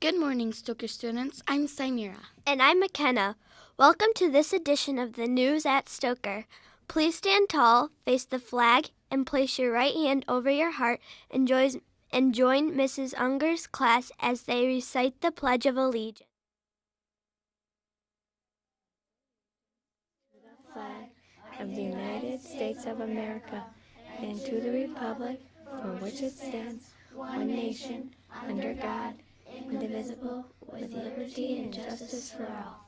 Good morning, Stoker students. I'm Samira. And I'm McKenna. Welcome to this edition of the News at Stoker. Please stand tall, face the flag, and place your right hand over your heart and join Mrs. Unger's class as they recite the Pledge of Allegiance. To the flag of the United States of America and to the republic for which it stands, one nation, under God, indivisible, with liberty and justice for all.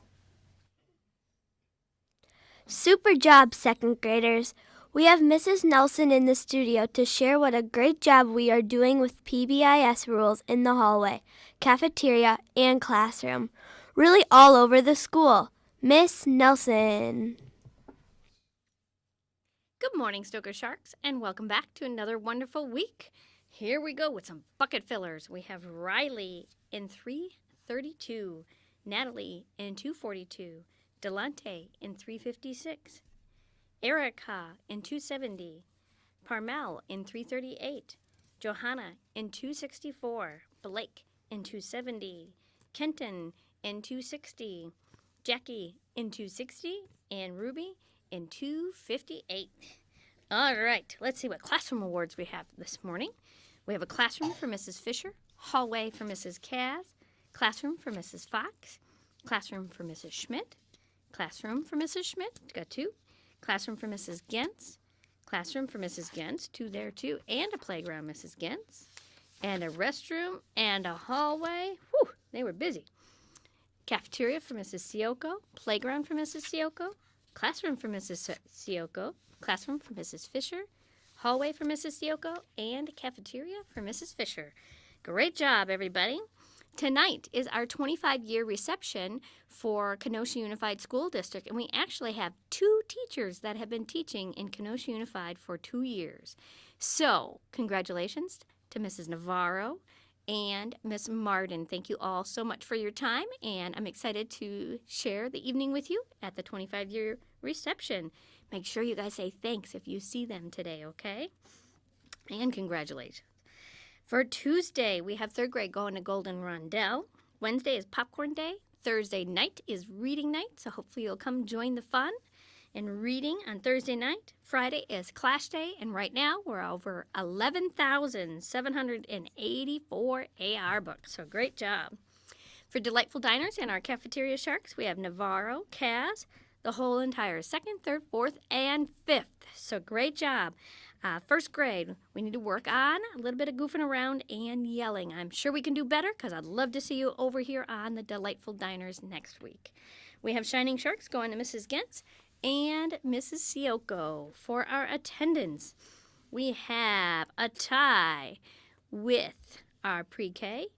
Super job, second graders. We have Mrs. Nelson in the studio to share what a great job we are doing with PBIS rules in the hallway, cafeteria, and classroom. Really all over the school. Miss Nelson. Good morning, Stoker Sharks, and welcome back to another wonderful week. Here we go with some bucket fillers. We have Riley in 332, Natalie in 242, Delante in 356, Erica in 270, Parmel in 338, Johanna in 264, Blake in 270, Kenton in 260, Jackie in 260, and Ruby in 258. All right, let's see what classroom awards we have this morning. We have a classroom for Mrs. Fisher, hallway for Mrs. Kaz, classroom for Mrs. Fox, classroom for Mrs. Schmidt, classroom for Mrs. Schmidt, got two, classroom for Mrs. Gens, classroom for Mrs. Gens, two there too, and a playground, Mrs. Gens, and a restroom and a hallway. Whew, they were busy. Cafeteria for Mrs. Sioko, playground for Mrs. Sioko, classroom for Mrs. Sioko, classroom for Mrs. Fisher, hallway for Mrs. Sioko, and cafeteria for Mrs. Fisher. Great job, everybody. Tonight is our 25-year reception for Kenosha Unified School District, and we actually have two teachers that have been teaching in Kenosha Unified for 2 years. So, congratulations to Mrs. Navarro and Miss Martin. Thank you all so much for your time, and I'm excited to share the evening with you at the 25-year reception. Make sure you guys say thanks if you see them today, okay? And congratulations. For Tuesday, we have third grade going to Golden Rondell. Wednesday is popcorn day. Thursday night is reading night, so hopefully you'll come join the fun and reading on Thursday night. Friday is class day, and right now we're over 11,784 AR books, so great job. For Delightful Diners and our Cafeteria Sharks, we have Navarro, Kaz, the whole entire second, third, fourth, and fifth. So great job. First grade, we need to work on a little bit of goofing around and yelling. I'm sure we can do better because I'd love to see you over here on the Delightful Diners next week. We have Shining Sharks going to Mrs. Gens and Mrs. Sioko. For our attendance, we have a tie with our pre-K,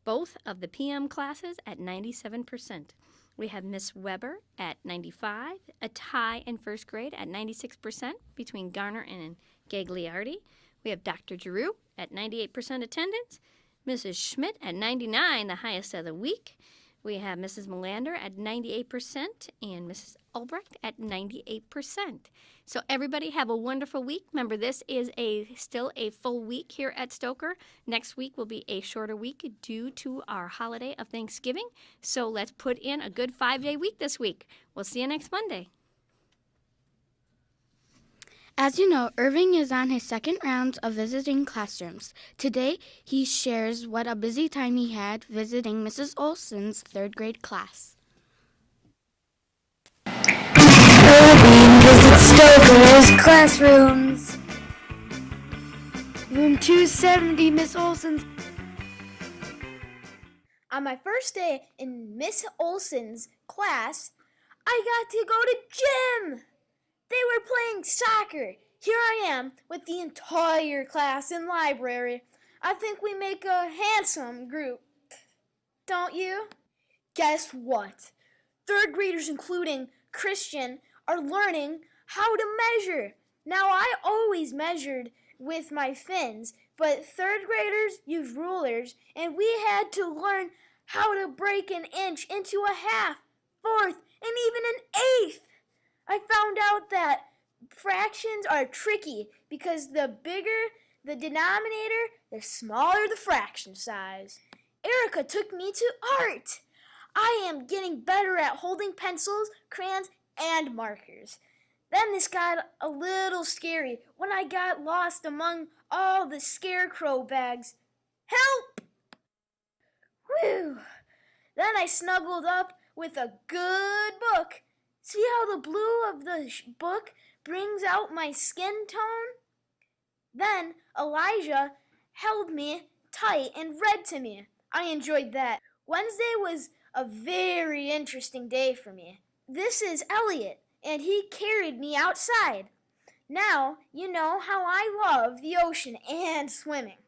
both of the PM classes at 97%. We have Miss Weber at 95, a tie in first grade at 96% between Garner and Gagliardi. We have Dr. Giroux at 98% attendance, Mrs. Schmidt at 99, the highest of the week. We have Mrs. Melander at 98% and Mrs. Albrecht at 98%. So everybody have a wonderful week. Remember, this is still a full week here at Stoker. Next week will be a shorter week due to our holiday of Thanksgiving. So let's put in a good 5-day week this week. We'll see you next Monday. As you know, Irving is on his second round of visiting classrooms. Today, he shares what a busy time he had visiting Mrs. Olson's third grade class. Irving visits Stoker's classrooms. Room 270, Miss Olson's. On my first day in Miss Olson's class, I got to go to gym. They were playing soccer. Here I am with the entire class in library. I think we make a handsome group. Don't you? Guess what? Third graders, including Christian, are learning how to measure. Now, I always measured with my fins, but third graders use rulers, and we had to learn how to break an inch into a half, fourth, and even an eighth. I found out that fractions are tricky because the bigger the denominator, the smaller the fraction size. Erica took me to art. I am getting better at holding pencils, crayons, and markers. Then this got a little scary when I got lost among all the scarecrow bags. Help! Whew! Then I snuggled up with a good book. See how the blue of the book brings out my skin tone? Then Elijah held me tight and read to me. I enjoyed that. Wednesday was a very interesting day for me. This is Elliot, and he carried me outside. Now you know how I love the ocean and swimming.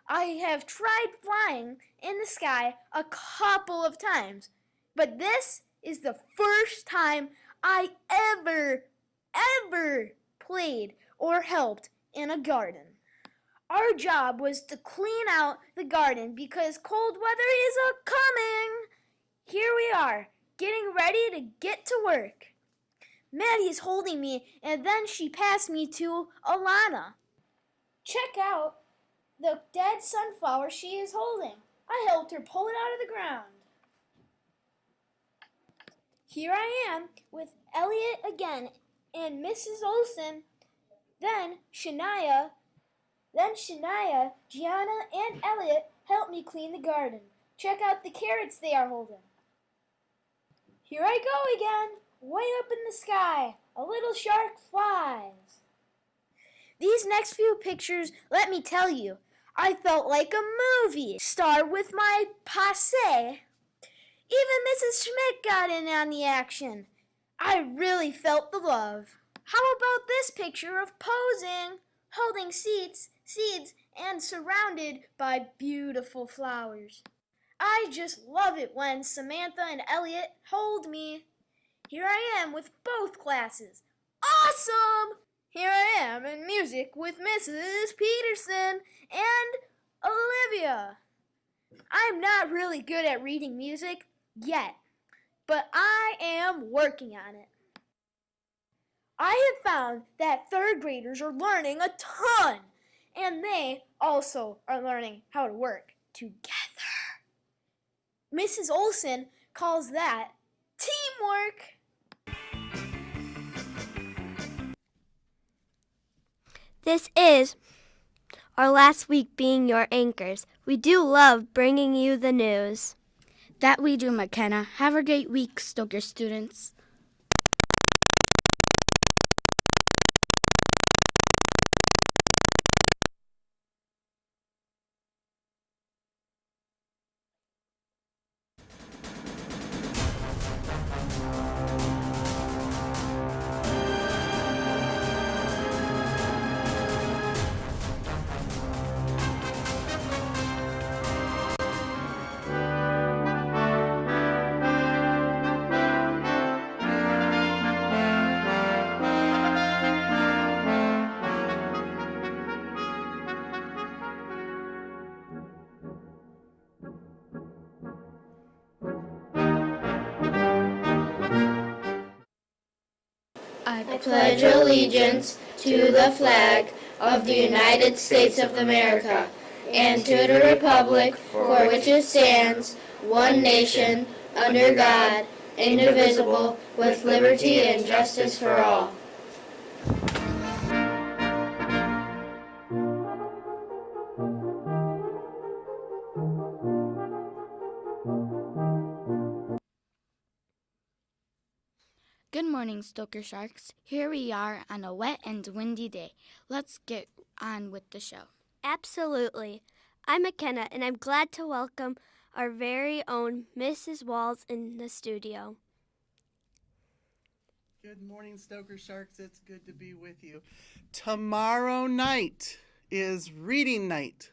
I have tried flying in the sky a couple of times, but this is the first time I ever played or helped in a garden. Our job was to clean out the garden because cold weather is a-coming. Here we are, getting ready to get to work. Maddie is holding me, and then she passed me to Alana. Check out the dead sunflower she is holding. I helped her pull it out of the ground. Here I am with Elliot again and Mrs. Olson. Then Shania, Gianna, and Elliot helped me clean the garden. Check out the carrots they are holding. Here I go again, way up in the sky. A little shark flies. These next few pictures, let me tell you, I felt like a movie star with my passe. Even Mrs. Schmidt got in on the action. I really felt the love. How about this picture of posing, holding seeds, and surrounded by beautiful flowers? I just love it when Samantha and Elliot hold me. Here I am with both classes. Awesome! Here I am in music with Mrs. Peterson and Olivia. I'm not really good at reading music yet, but I am working on it. I have found that third graders are learning a ton, and they also are learning how to work together. Mrs. Olson calls that teamwork. This is our last week being your anchors. We do love bringing you the news. That we do, McKenna. Have a great week, Stoker students. I pledge allegiance to the flag of the United States of America and to the republic for which it stands, one nation, under God, indivisible, with liberty and justice for all. Good morning, Stoker Sharks. Here we are on a wet and windy day. Let's get on with the show. Absolutely. I'm McKenna, and I'm glad to welcome our very own Mrs. Walls in the studio. Good morning, Stoker Sharks. It's good to be with you. Tomorrow night is reading night.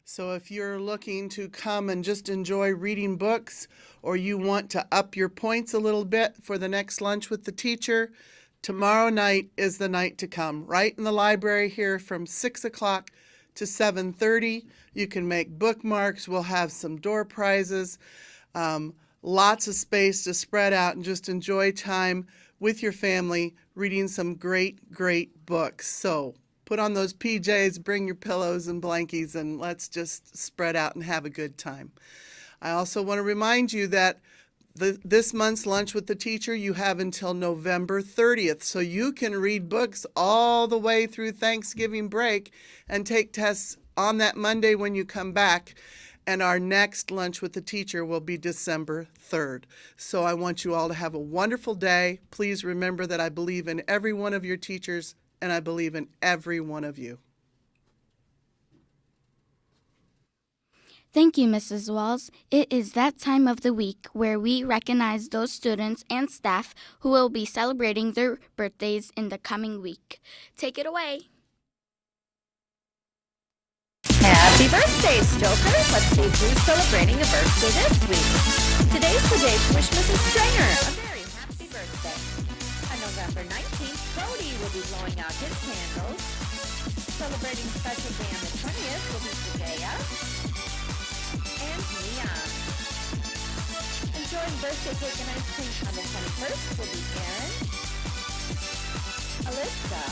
So if you're looking to come and just enjoy reading books, or you want to up your points a little bit for the next lunch with the teacher, tomorrow night is the night to come. Right in the library here from 6 o'clock to 7:30. You can make bookmarks. We'll have some door prizes, lots of space to spread out and just enjoy time with your family reading some great, great books. So put on those PJs, bring your pillows and blankies, and let's just spread out and have a good time. I also want to remind you that this month's Lunch with the Teacher, you have until November 30th, so you can read books all the way through Thanksgiving break and take tests on that Monday when you come back. And our next Lunch with the Teacher will be December 3rd. So I want you all to have a wonderful day. Please remember that I believe in every one of your teachers, and I believe in every one of you. Thank you, Mrs. Walls. It is that time of the week where we recognize those students and staff who will be celebrating their birthdays in the coming week. Take it away. Happy birthday, Stoker! Let's see who's celebrating a birthday this week. Today's the day to wish Mrs. Stringer a very happy birthday. On November 19th, Brody will be blowing out his candles. Celebrating special day on the 20th will be Judea and Leon. Enjoying birthday cake and ice cream on the 21st will be Aaron, Alyssa,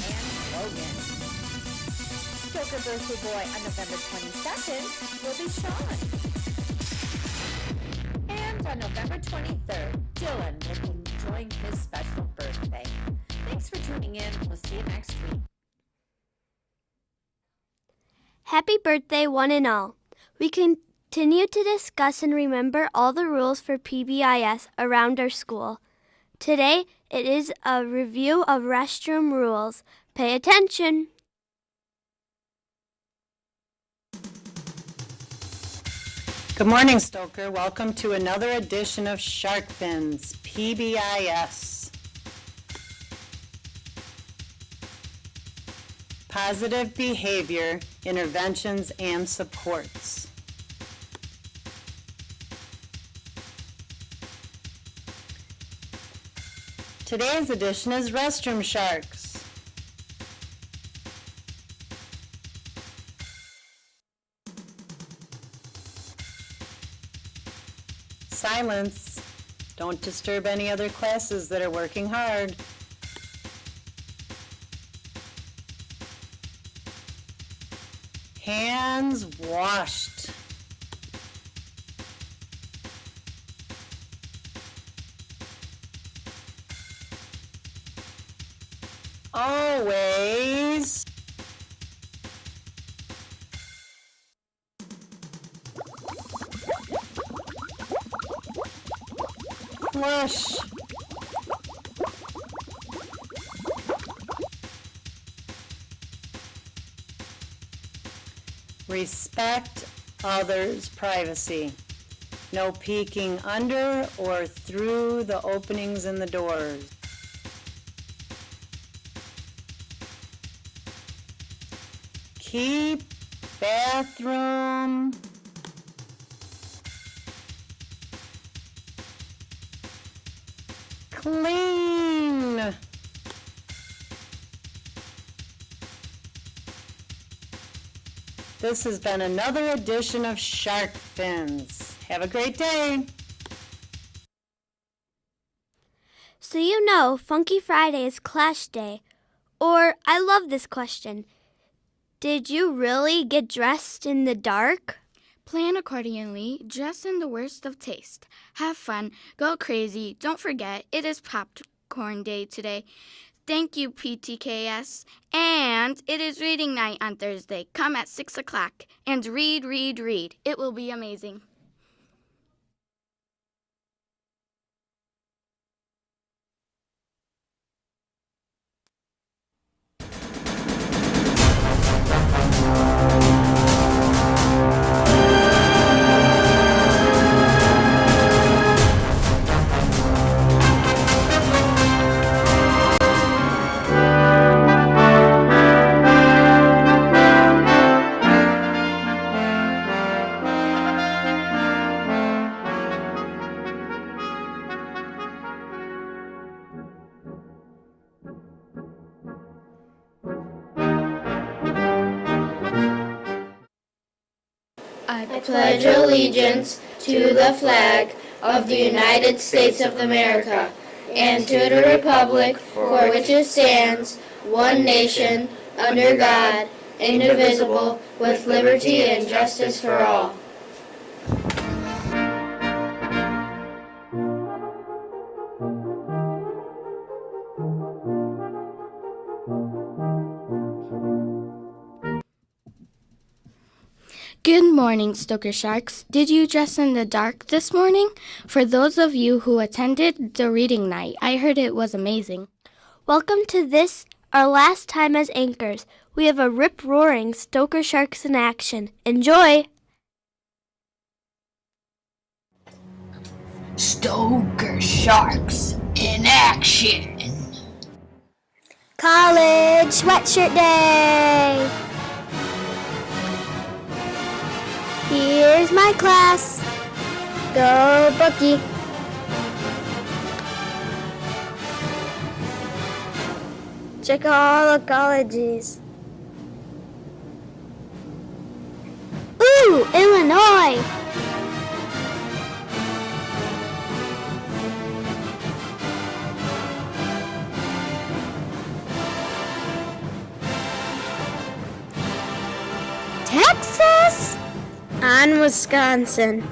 and Logan. Stoker birthday boy on November 22nd will be Sean. And on November 23rd, Dylan will be enjoying his special birthday. Thanks for tuning in. We'll see you next week. Happy birthday, one and all. We continue to discuss and remember all the rules for PBIS around our school. Today, it is a review of restroom rules. Pay attention. Good morning, Stoker. Welcome to another edition of Shark Fins, PBIS. Positive Behavior, Interventions, and Supports. Today's edition is Restroom Sharks. Silence. Don't disturb any other classes that are working hard. Hands washed. Always. Flush. Respect others' privacy. No peeking under or through the openings in the doors. Keep bathroom clean. This has been another edition of Shark Fins. Have a great day. So you know, Funky Friday is Clash Day. Or, I love this question. Did you really get dressed in the dark? Plan accordingly, dress in the worst of taste. Have fun, go crazy. Don't forget, it is Popcorn Day today. Thank you, PTKS. And it is reading night on Thursday. Come at 6 o'clock and read, read, read. It will be amazing. I pledge allegiance to the flag of the United States of America and to the republic for which it stands, one nation, under God, indivisible, with liberty and justice for all. Good morning, Stoker Sharks. Did you dress in the dark this morning? For those of you who attended the reading night, I heard it was amazing. Welcome to this, our last time as anchors. We have a rip-roaring Stoker Sharks in action. Enjoy! Stoker Sharks in action. College Sweatshirt Day! Here's my class. Go Bucky. Check all the colleges. Ooh, Illinois! Texas! On Wisconsin.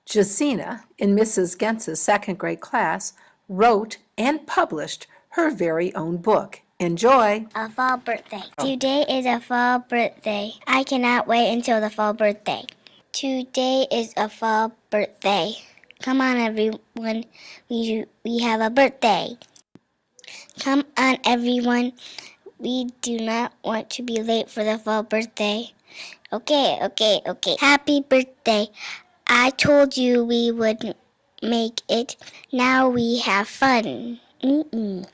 Jacina, in Mrs. Gentz's second grade class, wrote and published her very own book. Enjoy! A fall birthday. Today is a fall birthday. I cannot wait until the fall birthday. Today is a fall birthday. Come on, everyone. We have a birthday. Come on, everyone. We do not want to be late for the fall birthday. Okay. Happy birthday. I told you we would make it. Now we have fun. Goodbye.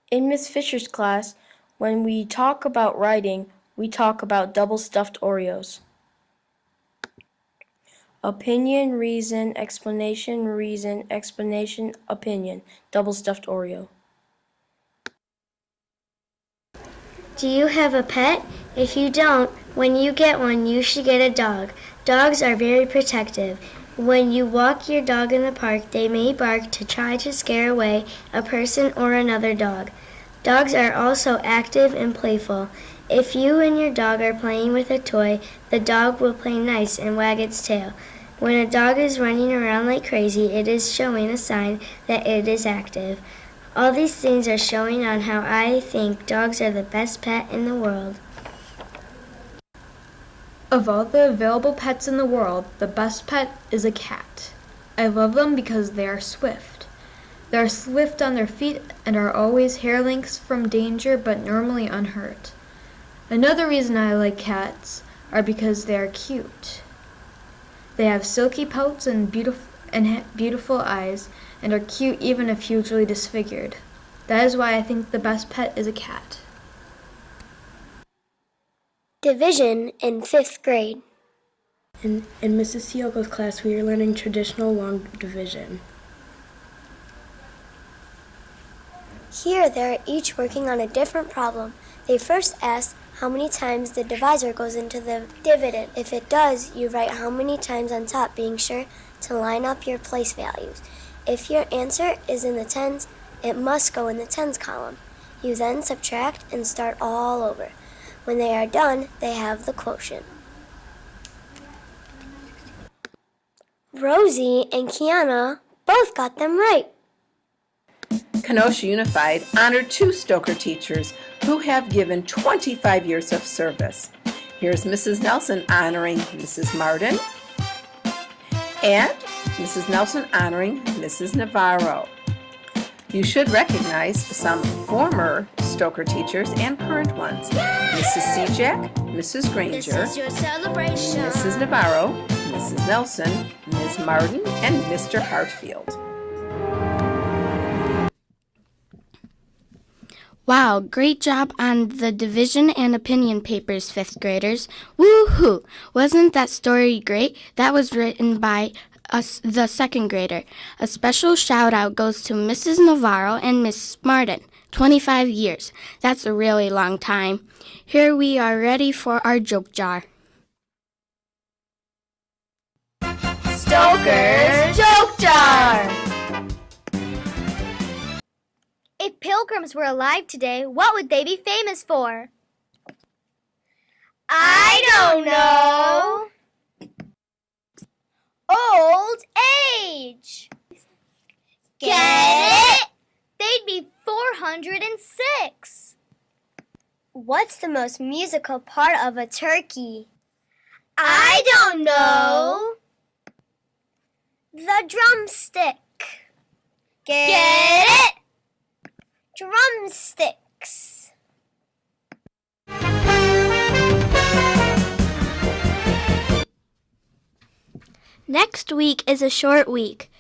In Miss Fisher's class, when we talk about writing, we talk about double stuffed Oreos. Opinion, reason, explanation, opinion. Double stuffed Oreo. Do you have a pet? If you don't, when you get one, you should get a dog. Dogs are very protective. When you walk your dog in the park, they may bark to try to scare away a person or another dog. Dogs are also active and playful. If you and your dog are playing with a toy, the dog will play nice and wag its tail. When a dog is running around like crazy, it is showing a sign that it is active. All these things are showing on how I think dogs are the best pet in the world. Of all the available pets in the world, the best pet is a cat. I love them because they are swift. They are swift on their feet and are always hair lengths from danger but normally unhurt. Another reason I like cats are because they are cute. They have silky pelts and beautiful eyes and are cute even if hugely disfigured. That is why I think the best pet is a cat. Division in 5th grade. In Mrs. Tioko's class, we are learning traditional long division. Here they are each working on a different problem. They first ask how many times the divisor goes into the dividend. If it does, you write how many times on top, being sure to line up your place values. If your answer is in the tens, it must go in the tens column. You then subtract and start all over. When they are done, they have the quotient. Rosie and Kiana both got them right. Kenosha Unified honored 2 Stoker teachers who have given 25 years of service. Here's Mrs. Nelson honoring Mrs. Martin and Mrs. Nelson honoring Mrs. Navarro. You should recognize some former Stoker teachers and current ones. Mrs. Sejak, Mrs. Granger, This is your celebration. Mrs. Navarro, Mrs. Nelson, Ms. Martin, and Mr. Hartfield. Wow, great job on the division and opinion papers, 5th graders. Woo-hoo! Wasn't that story great? That was written by the 2nd grader. A special shout out goes to Mrs. Navarro and Miss Martin. 25 years. That's a really long time. Here we are ready for our joke jar. Stoker's Joke Jar! If pilgrims were alive today, what would they be famous for? I don't know. Old age. Get it? They'd be 406. What's the most musical part of a turkey? I don't know. The drumstick. Get it? Drumsticks. Next week is a short week.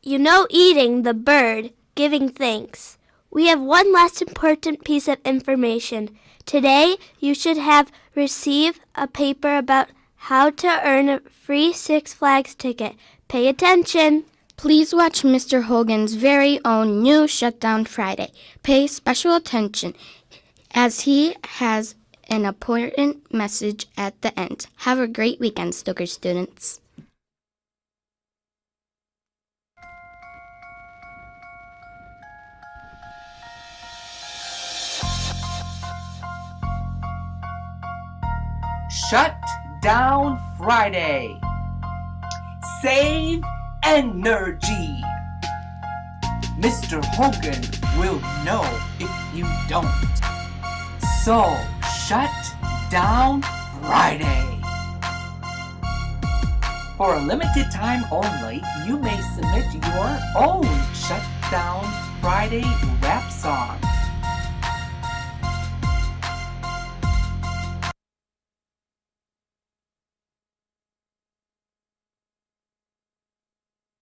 You know, eating the bird, giving thanks. We have one last important piece of information. Today, you should have received a paper about how to earn a free Six Flags ticket. Pay attention. Please watch Mr. Hogan's very own new Shutdown Friday. Pay special attention as he has an important message at the end. Have a great weekend, Stoker students. Shut Down Friday. Save energy. Mr. Hogan will know if you don't. So, shut down Friday. For a limited time only, you may submit your own Shut Down Friday rap song.